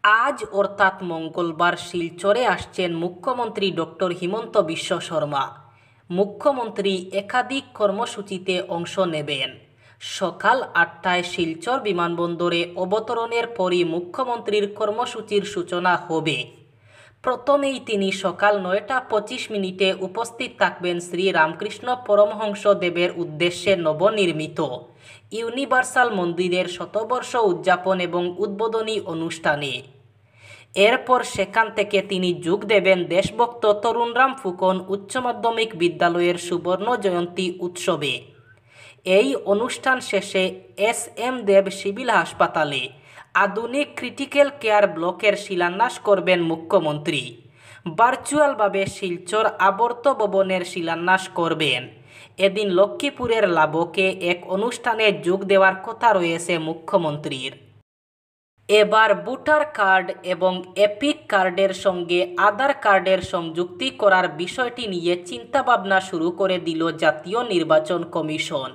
আজ অর্থাৎ মঙ্গলবার শিলচরে আসছেন মুখ্যমন্ত্রী ডক্টর হিমন্ত বিশ্ব শর্মা। মুখ্যমন্ত্রী একাধিক কর্মসূচিতে অংশ নেবেন। সকাল ৮টায় শিলচর বিমানবন্দরে অবতরণের পরই মুখ্যমন্ত্রীর কর্মসূচির সূচনা হবে। প্রথমেই তিনি সকাল ৯টা ২৫ উপস্থিত থাকবেন শ্রী রামকৃষ্ণ পরমহংস দেবের উদ্দেশ্যে নবনির্মিত ইউনিভার্সাল মন্দিরের শতবর্ষ উদযাপন এবং উদ্বোধনী অনুষ্ঠানে। এরপর সেখান থেকে তিনি যোগ দেবেন দেশভক্ত তরুণরাম ফুকন উচ্চ মাধ্যমিক বিদ্যালয়ের সুবর্ণ জয়ন্তী উৎসবে। এই অনুষ্ঠান শেষে এস.এম. দেব সিভিল হাসপাতালে আধুনিক ক্রিটিক্যাল কেয়ার ব্লকের শিলান্যাস করবেন মুখ্যমন্ত্রী। ভার্চুয়ালভাবে শিলচর আবর্ত ভবনের শিলান্যাস করবেন। এদিন লক্ষ্মীপুরের লাবকে এক অনুষ্ঠানে যোগ দেওয়ার কথা রয়েছে মুখ্যমন্ত্রীর। এবার ভোটার কার্ড এবং এপিক কার্ডের সঙ্গে আধার কার্ডের সংযুক্তি করার বিষয়টি নিয়ে চিন্তাভাবনা শুরু করে দিল জাতীয় নির্বাচন কমিশন।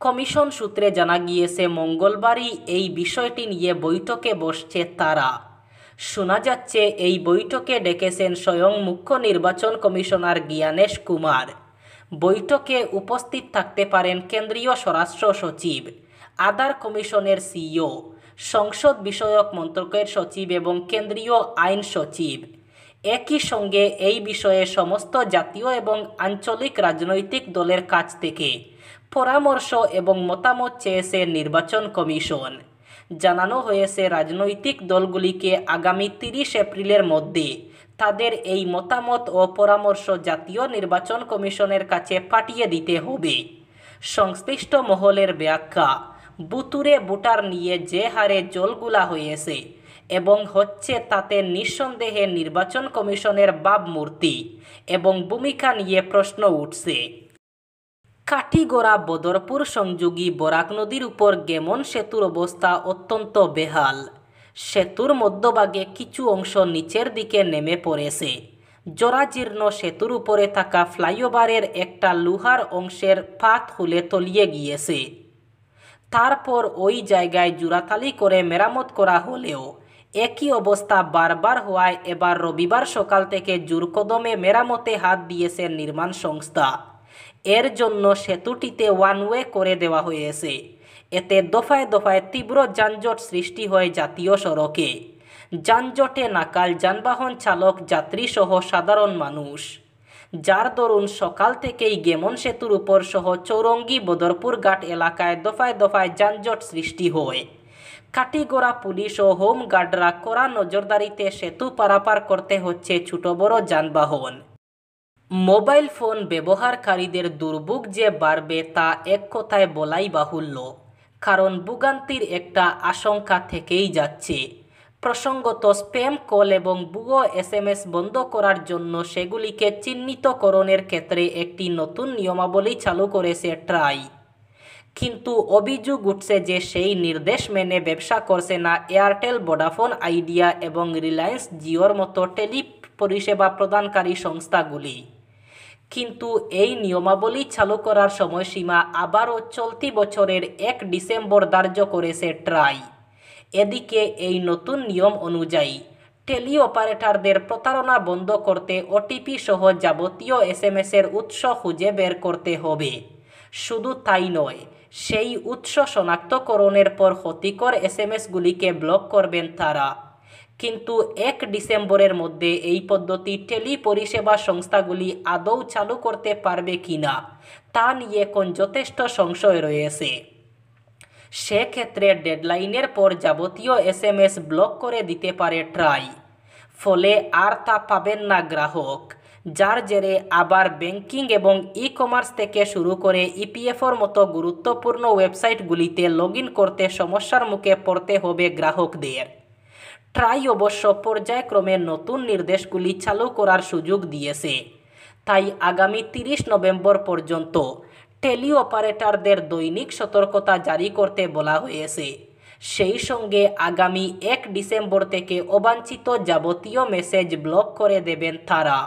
কমিশন সূত্রে জানা গিয়েছে মঙ্গলবারই এই বিষয়টি নিয়ে বৈঠকে বসছে তারা। শোনা যাচ্ছে এই বৈঠকে ডেকেছেন স্বয়ং মুখ্য নির্বাচন কমিশনার জ্ঞানেশ কুমার। বৈঠকে উপস্থিত থাকতে পারেন কেন্দ্রীয় স্বরাষ্ট্র সচিব, আধার কমিশনের সিইও, সংসদ বিষয়ক মন্ত্রকের সচিব এবং কেন্দ্রীয় আইন সচিব। একই সঙ্গে এই বিষয়ে সমস্ত জাতীয় এবং আঞ্চলিক রাজনৈতিক দলের কাছ থেকে পরামর্শ এবং মতামত চেয়েছে নির্বাচন কমিশন। জানানো হয়েছে রাজনৈতিক দলগুলিকে আগামী ৩০ এপ্রিলের মধ্যে তাদের এই মতামত ও পরামর্শ জাতীয় নির্বাচন কমিশনের কাছে পাঠিয়ে দিতে হবে। সংশ্লিষ্ট মহলের ব্যাখ্যা, বুতুরে ভোটার নিয়ে যে হারে জলগুলা হয়েছে এবং হচ্ছে তাতে নিঃসন্দেহে নির্বাচন কমিশনের ভাবমূর্তি এবং ভূমিকা নিয়ে প্রশ্ন উঠছে। কাঠিগড়া বদরপুর সংযোগী বরাক নদীর উপর গেমন সেতুর অবস্থা অত্যন্ত বেহাল। সেতুর মধ্যভাগে কিছু অংশ নিচের দিকে নেমে পড়েছে। জরাজীর্ণ সেতুর উপরে থাকা ফ্লাইওভারের একটা লোহার অংশের পাত খুলে তলিয়ে গিয়েছে। তারপর ওই জায়গায় জোড়াতালি করে মেরামত করা হলেও একই অবস্থা বারবার হওয়ায় এবার রবিবার সকাল থেকে জোরকদমে মেরামতে হাত দিয়েছে নির্মাণ সংস্থা। এর জন্য সেতুটিতে ওয়ানওয়ে করে দেওয়া হয়েছে। এতে দফায় দফায় তীব্র যানজট সৃষ্টি হয় জাতীয় সড়কে। যানজটে নাকাল যানবাহন চালক, যাত্রী সহ সাধারণ মানুষ, যার দরুন সকাল থেকেই গেমন সেতুর উপর সহ চৌরঙ্গি বদরপুর ঘাট এলাকায় দফায় দফায় যানজট সৃষ্টি হয়। কাঠিগড়া পুলিশ ও হোমগার্ডরা কড়া নজরদারিতে সেতু পারাপার করতে হচ্ছে ছোট বড় যানবাহন। মোবাইল ফোন ব্যবহারকারীদের দুর্ভোগ যে বাড়বে তা এক কথায় বলাই বাহুল্য, কারণ ভোগান্তির একটা আশঙ্কা থেকেই যাচ্ছে। প্রসঙ্গত, স্প্যাম কল এবং ভুয়ো SMS বন্ধ করার জন্য সেগুলিকে চিহ্নিতকরণের ক্ষেত্রে একটি নতুন নিয়মাবলী চালু করেছে ট্রাই। কিন্তু অভিযোগ উঠছে যে সেই নির্দেশ মেনে ব্যবসা করছে না এয়ারটেল, ভোডাফোন আইডিয়া এবং রিলায়েন্স জিওর মতো টেলি পরিষেবা প্রদানকারী সংস্থাগুলি। কিন্তু এই নিয়মাবলী চালু করার সময়সীমা আবারও চলতি বছরের ১ ডিসেম্বর ধার্য করেছে ট্রাই। এদিকে এই নতুন নিয়ম অনুযায়ী টেলি অপারেটরদের প্রতারণা বন্ধ করতে ওটিপি সহ যাবতীয় SMS-এর উৎস খুঁজে বের করতে হবে। শুধু তাই নয়, সেই উৎস শনাক্তকরণের পর ক্ষতিকর SMS-গুলিকে ব্লক করবেন তারা। কিন্তু ১ ডিসেম্বরের মধ্যে এই পদ্ধতি টেলি পরিষেবা সংস্থাগুলি আদৌ চালু করতে পারবে কিনা তা নিয়ে এখন যথেষ্ট সংশয় রয়েছে। সেক্ষেত্রে ডেডলাইনের পর যাবতীয় SMS ব্লক করে দিতে পারে ট্রাই। ফলে আর তা পাবেন না গ্রাহক, যার জেরে আবার ব্যাংকিং এবং ই-কমার্স থেকে শুরু করে EPFOর মতো গুরুত্বপূর্ণ ওয়েবসাইটগুলিতে লগইন করতে সমস্যার মুখে পড়তে হবে গ্রাহকদের। ট্রাই অবশ্য পর্যায়ক্রমে নতুন নির্দেশগুলি চালু করার সুযোগ দিয়েছে। তাই আগামী ৩০ নভেম্বর পর্যন্ত টেলি অপারেটরদের দৈনিক সতর্কতা জারি করতে বলা হয়েছে। সেই সঙ্গে আগামী ১ ডিসেম্বর থেকে অবাঞ্ছিত যাবতীয় মেসেজ ব্লক করে দেবেন তারা।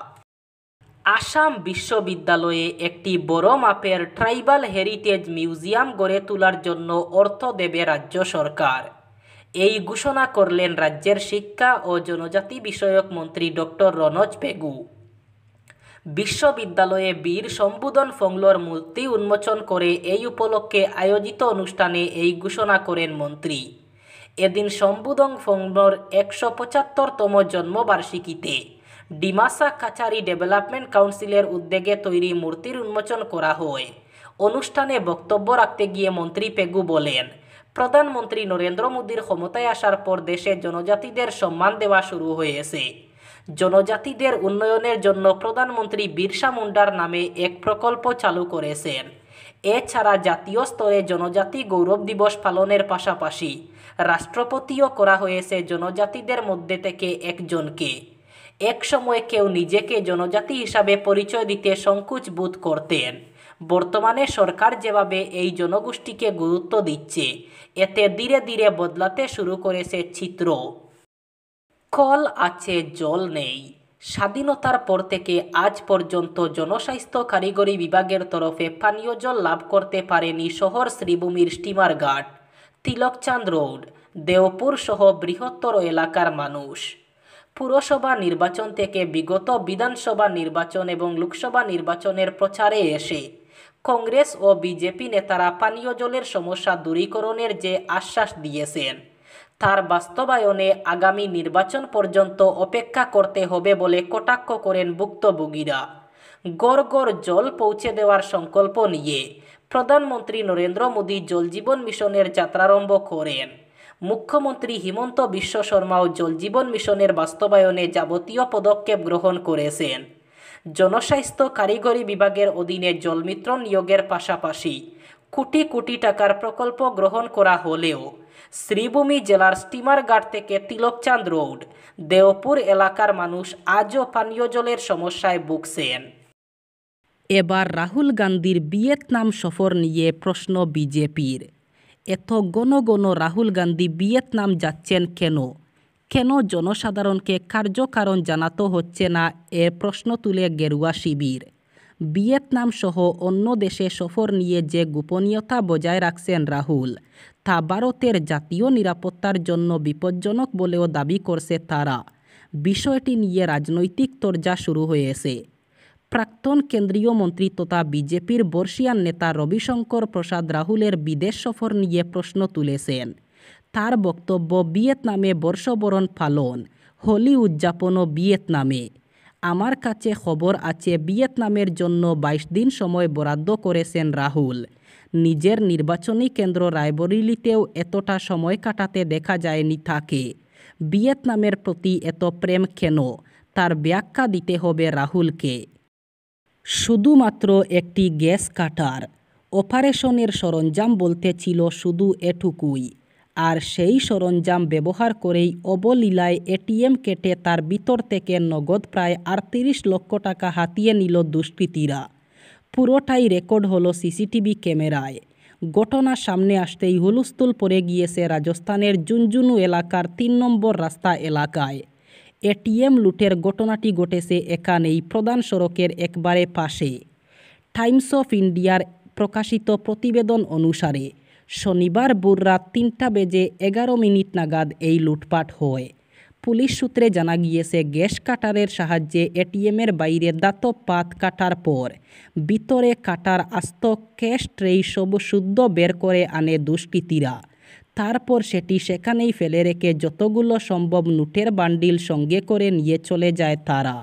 আসাম বিশ্ববিদ্যালয়ে একটি বড় মাপের ট্রাইবাল হেরিটেজ মিউজিয়াম গড়ে তোলার জন্য অর্থ দেবে রাজ্য সরকার। এই ঘোষণা করলেন রাজ্যের শিক্ষা ও জনজাতি বিষয়ক মন্ত্রী ডক্টর রনোজ পেগু। বিশ্ববিদ্যালয়ে বীর সম্বোধন ফংলোর মূর্তি উন্মোচন করে এই উপলক্ষে আয়োজিত অনুষ্ঠানে এই ঘোষণা করেন মন্ত্রী। এদিন সম্বোধন ফংলোর ১৭৫তম জন্মবার্ষিকীতে ডিমাসা কাছারি ডেভেলপমেন্ট কাউন্সিলের উদ্যোগে তৈরি মূর্তির উন্মোচন করা হয়। অনুষ্ঠানে বক্তব্য রাখতে গিয়ে মন্ত্রী পেগু বলেন, প্রধানমন্ত্রী নরেন্দ্র মোদীর ক্ষমতায় আসার পর দেশে জনজাতিদের সম্মান দেওয়া শুরু হয়েছে। জনজাতিদের উন্নয়নের জন্য প্রধানমন্ত্রী বিরসা মুন্ডার নামে এক প্রকল্প চালু করেছেন। এছাড়া জাতীয় স্তরে জনজাতি গৌরব দিবস পালনের পাশাপাশি রাষ্ট্রপতিও করা হয়েছে জনজাতিদের মধ্যে থেকে একজনকে। এক সময় কেউ নিজেকে জনজাতি হিসাবে পরিচয় দিতে সংকোচ বোধ করতেন। বর্তমানে সরকার যেভাবে এই জনগোষ্ঠীকে গুরুত্ব দিচ্ছে, এতে ধীরে ধীরে বদলাতে শুরু করেছে চিত্র। কল আছে, জল নেই। স্বাধীনতার পর থেকে আজ পর্যন্ত জনস্বাস্থ্য কারিগরি বিভাগের তরফে পানীয় জল লাভ করতে পারেনি শহর শ্রীভূমির স্টিমার ঘাট, তিলকচাঁদ রোড, দেওপুর সহ বৃহত্তর এলাকার মানুষ। পুরসভা নির্বাচন থেকে বিগত বিধানসভা নির্বাচন এবং লোকসভা নির্বাচনের প্রচারে এসে কংগ্রেস ও বিজেপি নেতারা পানীয় জলের সমস্যা দূরীকরণের যে আশ্বাস দিয়েছেন, তার বাস্তবায়নে আগামী নির্বাচন পর্যন্ত অপেক্ষা করতে হবে বলে কটাক্ষ করেন ভুক্তভোগীরা। গড় গড় জল পৌঁছে দেওয়ার সংকল্প নিয়ে প্রধানমন্ত্রী নরেন্দ্র মোদী জল জীবন মিশনের যাত্রারম্ভ করেন। মুখ্যমন্ত্রী হিমন্ত বিশ্ব শর্মাও জল জীবন মিশনের বাস্তবায়নে যাবতীয় পদক্ষেপ গ্রহণ করেছেন। জনস্বাস্থ্য কারিগরি বিভাগের অধীনে জলমিত্র নিয়োগের পাশাপাশি কোটি কোটি টাকার প্রকল্প গ্রহণ করা হলেও শ্রীভূমি জেলার স্টিমার ঘাট থেকে তিলকচাঁদ রোড, দেওপুর এলাকার মানুষ আজও পানীয় জলের সমস্যায় ভুগছেন। এবার রাহুল গান্ধীর ভিয়েতনাম সফর নিয়ে প্রশ্ন বিজেপির। এত ঘন ঘন রাহুল গান্ধী ভিয়েতনাম যাচ্ছেন কেন? কেন জনসাধারণকে কার্যকারণ জানাতে হচ্ছে না, এর প্রশ্ন তুলে গেরুয়া শিবির। ভিয়েতনাম সহ অন্য দেশে সফর নিয়ে যে গোপনীয়তা বজায় রাখছেন রাহুল, তা ভারতের জাতীয় নিরাপত্তার জন্য বিপজ্জনক বলেও দাবি করছে তারা। বিষয়টি নিয়ে রাজনৈতিক তরজা শুরু হয়েছে। প্রাক্তন কেন্দ্রীয় মন্ত্রী তথা বিজেপির বর্ষীয়ান নেতা রবিশঙ্কর প্রসাদ রাহুলের বিদেশ সফর নিয়ে প্রশ্ন তুলেছেন। তার বক্তব্য, ভিয়েতনামে বর্ষবরণ পালন, হোলি উদযাপনও ভিয়েতনামে। আমার কাছে খবর আছে ভিয়েতনামের জন্য 22 দিন সময় বরাদ্দ করেছেন রাহুল। নিজের নির্বাচনী কেন্দ্র রায়বরেলিতেও এতটা সময় কাটাতে দেখা যায়নি তাকে। ভিয়েতনামের প্রতি এত প্রেম কেন, তার ব্যাখ্যা দিতে হবে রাহুলকে। শুধুমাত্র একটি গ্যাস কাটার অপারেশনের সরঞ্জাম বলতে ছিল শুধু এটুকুই, আর সেই সরঞ্জাম ব্যবহার করেই অবলীলায় এটিএম কেটে তার ভিতর থেকে নগদ প্রায় 38 লক্ষ টাকা হাতিয়ে নিল দুষ্কৃতীরা। পুরোটাই রেকর্ড হলো সিসিটিভি ক্যামেরায়। ঘটনা সামনে আসতেই হুলস্থুল পড়ে গিয়েছে রাজস্থানের ঝুনঝুনু এলাকার 3 নম্বর রাস্তা এলাকায়। এটিএম লুটের ঘটনাটি ঘটেছে এখানেই, প্রধান সড়কের একবারে পাশে। টাইমস অফ ইন্ডিয়ার প্রকাশিত প্রতিবেদন অনুসারে শনিবার ভোররাত 3:11 নাগাদ এই লুটপাট হয়। পুলিশ সূত্রে জানা গিয়েছে, গ্যাস কাটারের সাহায্যে এটিএমের বাইরে দাতব পাত কাটার পর ভিতরে কাটার আস্ত ক্যাশ ট্রেই সব শুদ্ধ বের করে আনে দুষ্কৃতীরা। তারপর সেটি সেখানেই ফেলে রেখে যতগুলো সম্ভব নোটের বান্ডিল সঙ্গে করে নিয়ে চলে যায় তারা।